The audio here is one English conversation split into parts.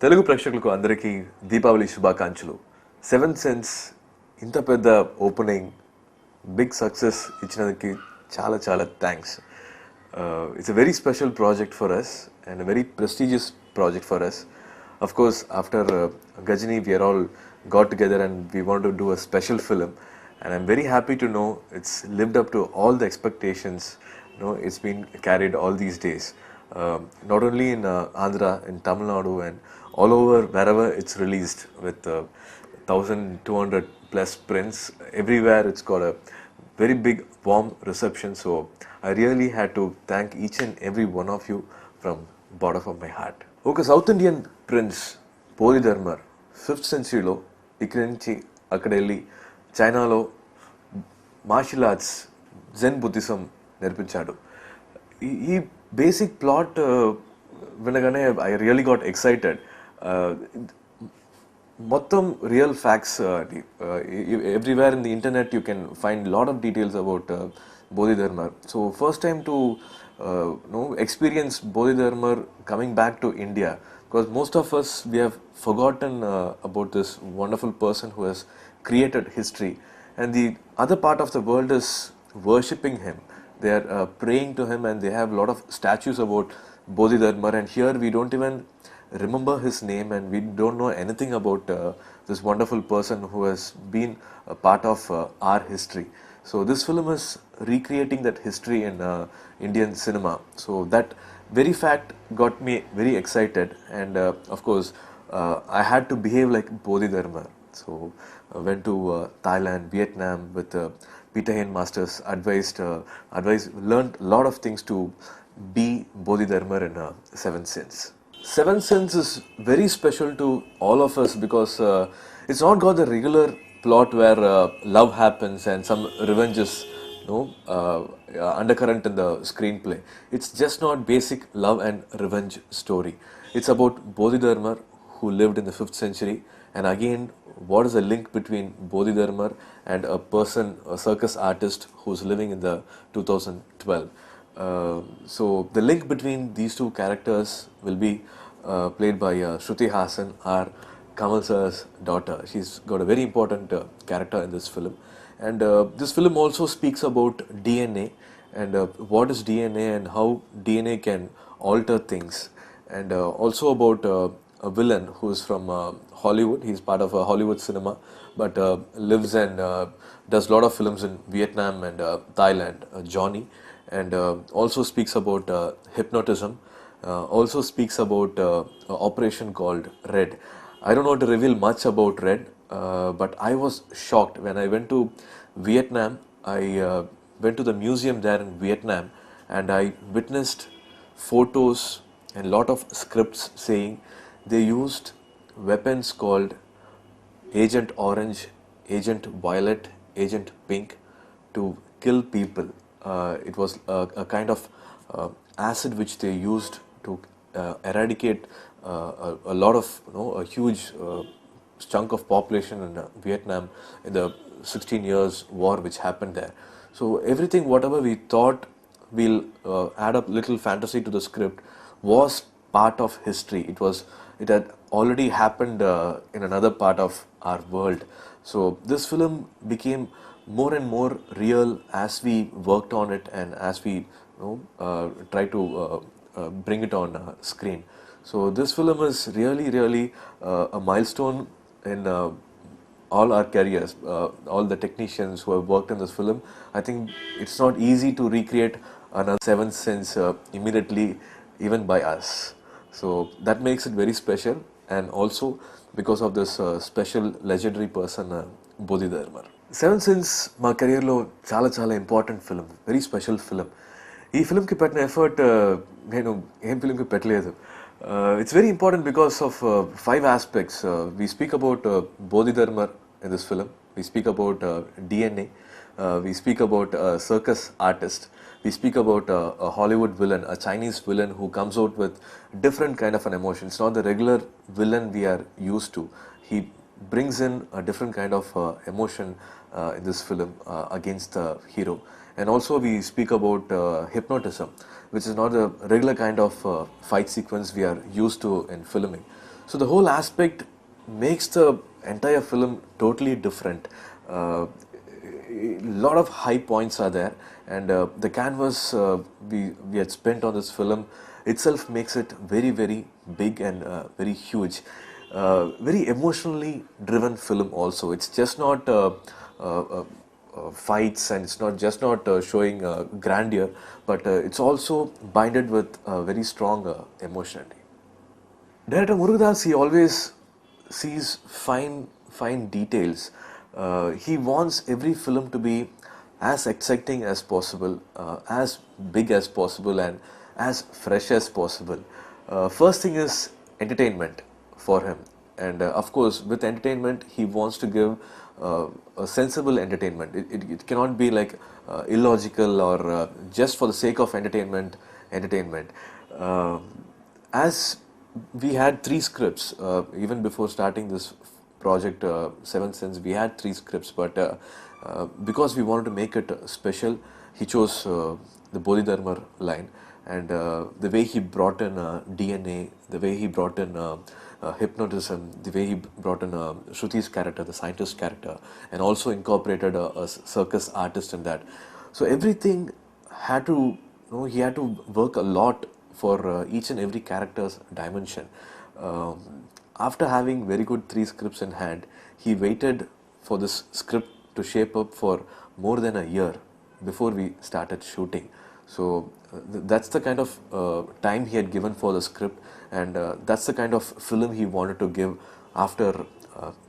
తెలుగు ప్రేక్షకులకు అందరికీ దీపావళి శుభాకాంక్షలు. 7th Sence ఇంత పెద్ద ఓపెనింగ్ బిగ్ సక్సెస్ ఇచ్చినందుకు చాలా చాలా thanks. It's a very special project for us and a very prestigious project for us. Of course, after Gajini, we are all got together and we want to do a special film. And I'm very happy to know it's lived up to all the expectations. It's been carried all these days. Not only in Andhra, in Tamil Nadu, and all over wherever it's released with 1,200 plus prints. Everywhere it's got a very big warm reception. So I really had to thank each and every one of you from bottom of my heart. ఒక south Indian prince బోధిధర్మర్ 5th centuryలో ఇక్కడి నుంచి అక్కడ వెళ్ళి చైనాలో martial arts జెన్ Buddhism నేర్పించాడు. ఈ basic plot వినగానే I really got excited. మొత్తం real facts everywhere in the internet you can find lot of details about బోధిధర్మర్. So first time to experience Bodhidharma coming back to India, because most of us, we have forgotten about this wonderful person who has created history, and the other part of the world is worshipping him. They are praying to him, and they have a lot of statues about Bodhidharma, and here we don't even remember his name, and we don't know anything about this wonderful person who has been a part of our history. So this film is recreating that history in Indian cinema. So that very fact got me very excited, and of course I had to behave like Bodhidharma. So I went to Thailand, Vietnam with Peter Hain Masters, learned a lot of things to be Bodhidharma in 7th Sense. 7th Sense is very special to all of us because it's not got the regular plot where love happens and some revenge is undercurrent in the screenplay. It's just not basic love and revenge story. It's about Bodhidharma who lived in the 5th century, and again what is the link between Bodhidharma and a person, a circus artist who's living in the 2012. So the link between these two characters will be played by Shruti Hassan, our Kamal sir's daughter. She's got a very important character in this film. And this film also speaks about DNA and what is DNA and how DNA can alter things. And also about a villain who is from Hollywood. He's part of Hollywood cinema, but lives and does a lot of films in Vietnam and Thailand, Johnny. And also speaks about hypnotism. Also speaks about an operation called Red. I don't want to reveal much about Red, but I was shocked when I went to Vietnam. I went to the museum there in Vietnam, and I witnessed photos and lot of scripts saying they used weapons called Agent Orange, Agent Violet, Agent Pink to kill people. It was a kind of acid which they used to eradicate a lot of, a huge chunk of population in Vietnam in the 16 years war which happened there. So everything, whatever we thought we'll add up little fantasy to the script, was part of history. It had already happened in another part of our world. So this film became more and more real as we worked on it and as we try to bring it on screen. So this film is really a milestone in all our careers, all the technicians who have worked in this film. I think it's not easy to recreate another 7th Sense immediately, even by us. So that makes it very special, and also because of this special legendary person, Bodhidharma. 7th Sense మా కెరియర్లో చాలా important film, very special film. ఈ ఫిలింకి పెట్టిన effort నేను ఏం ఫిలింకి పెట్టలేదు. It's very important because of 5 aspects. We speak about Bodhidharma in this film. We speak about DNA. We speak about a circus artist. We speak about a Hollywood villain, a Chinese villain who comes out with different kind of an emotion. It's not the regular villain we are used to. He brings in a different kind of emotion in this film against the hero. And also we speak about hypnotism, which is not a regular kind of fight sequence we are used to in filming. So the whole aspect makes the entire film totally different. A lot of high points are there, and the canvas we had spent on this film itself makes it very very big and very huge. Very emotionally driven film also. It's just not fights, and it's not just not showing grandeur, but it's also binded with very strong emotionality. Director Murugadas, he always sees fine details. He wants every film to be as exciting as possible, as big as possible, and as fresh as possible. First thing is entertainment for him, and of course, with entertainment, he wants to give a sensible entertainment. It cannot be like illogical or just for the sake of entertainment. Entertainment. As we had three scripts even before starting this project, 7th Sense. We had three scripts, but because we wanted to make it special, he chose the Bodhidharma line, and the way he brought in DNA, the way he brought in hypnotism, the way he brought in Shruti's character, the scientist character, and also incorporated a circus artist in that. So everything had to, he had to work a lot for each and every character's dimension. After having very good three scripts in hand, he waited for this script to shape up for more than a year before we started shooting. So that's the kind of time he had given for the script, and that's the kind of film he wanted to give after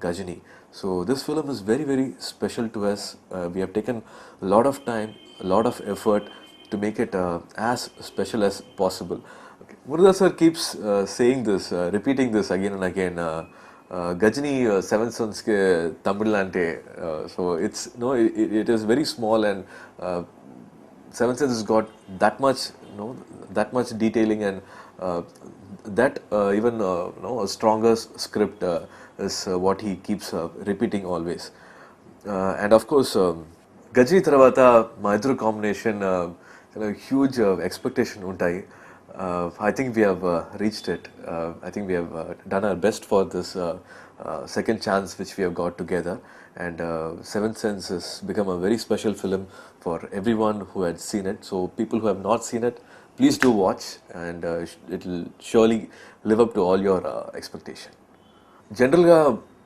Gajini. So this film is very very special to us. We have taken a lot of time, a lot of effort to make it as special as possible. Okay. Murugadas sir keeps saying this, repeating this again and again. Gajini 7th Sence ke Tamil ante. So it's it is very small, and 7th Sense has got that much that much detailing, and that even a stronger script is what he keeps repeating always. And of course, Gajini Travata మా ఇద్దరు combination huge expectation untai. I think we have reached it. I think we have done our best for this second chance which we have got together, and 7th Sense has become a very special film for everyone who had seen it. So people who have not seen it, please do watch, and it will surely live up to all your expectation. జనరల్గా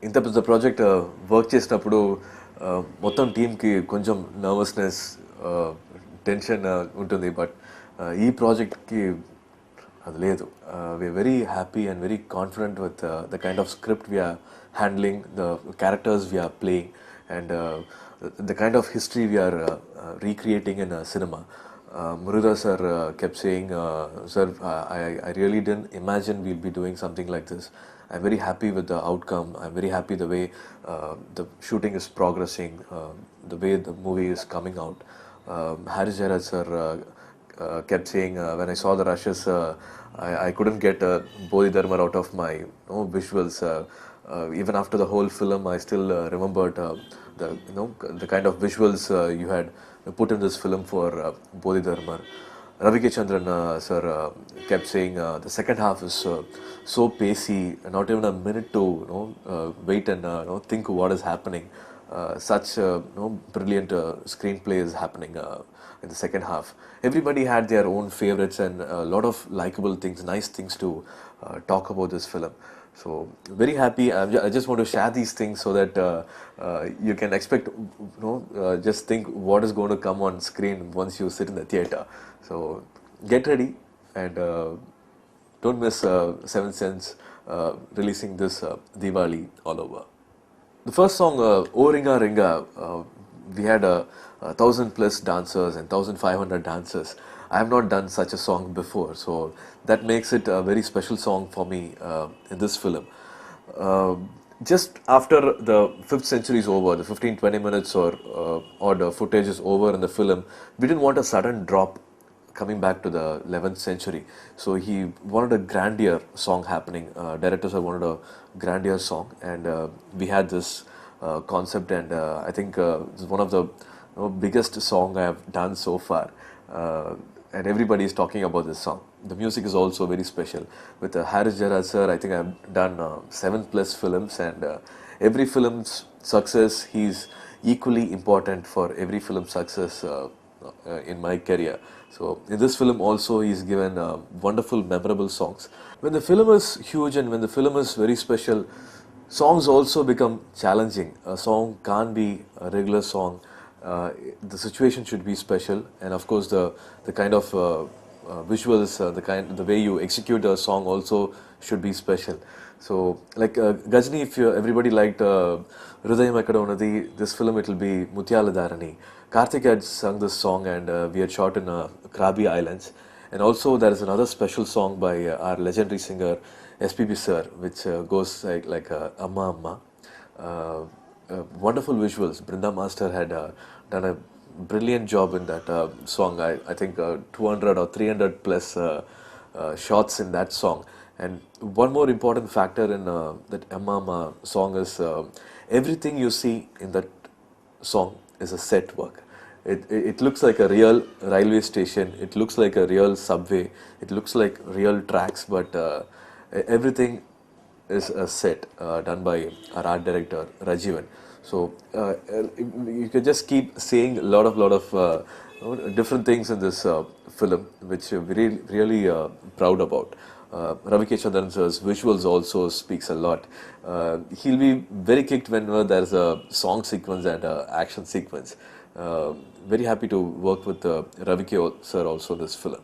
ఇంత పెద్ద project work చేసినప్పుడు మొత్తం టీంకి కొంచెం nervousness, tension ఉంటుంది. But ఈ ప్రాజెక్ట్కి అది లేదు. We're very happy and very confident with the kind of script we're handling, the characters we're playing, and the kind of history we're recreating in cinema. Murugadas sir kept saying, sir, I really didn't imagine we'll be doing something like this. I'm very happy with the outcome. I'm very happy the way the shooting is progressing, the way the movie is coming out. Harry Jairaj sir kept saying, when I saw the rushes, I couldn't get Bodhidharma out of my visuals. Even after the whole film, I still remembered the the kind of visuals you had put in this film for Bodhidharma. Ravi K. Chandran sir kept saying the second half is so pacey, not even a minute to wait and think what is happening. Such brilliant screenplay is happening in the second half. Everybody had their own favorites and a lot of likable things, nice things to talk about this film. So very happy. I just want to share these things so that you can expect, just think what is going to come on screen once you sit in the theater. So get ready, and don't miss 7th Sense releasing this Diwali all over. The first song, O Ringa Ringa, we had 1,000 plus dancers and 1,500 dancers. I have not done such a song before, so that makes it a very special song for me in this film. Just after the 5th century is over, the 15-20 minutes or the footage is over in the film, we didn't want a sudden drop coming back to the 11th century. So he wanted a grandeur song happening. Directors wanted a grandeur song, and we had this concept, and I think it's one of the biggest song I have done so far. and everybody is talking about this song. The music is also very special. With Harris Jayaraj sir, I think I've done 7+ films, and every film's success, he's equally important for every film's success in my career. So in this film also, he's given wonderful, memorable songs. When the film is huge and when the film is very special, songs also become challenging. A song can't be a regular song. The situation should be special, and of course the kind of visuals, the way you execute a song also should be special. So like Gajni, if everybody liked Hridayam Ekkada Unnadi, this film, it will be Mutyala Dharani. Karthik had sung this song, and we had shot in Krabi Islands. And also there is another special song by our legendary singer SPB sir, which goes like Amma Amma. Wonderful visuals. Brinda Master had done a brilliant job in that song. I think 200 or 300 plus shots in that song. And one more important factor in that Amma Amma song is everything you see in that song is a set work. It looks like a real railway station. It looks like a real subway. It looks like real tracks, but everything is a set done by our art director Rajivan. So you can just keep saying a lot of different things in this film, which we're really proud about. Ravi K. Chandran sir's visuals also speaks a lot. He'll be very kicked whenever there's a song sequence and action sequence. Very happy to work with Ravi K. sir also in this film.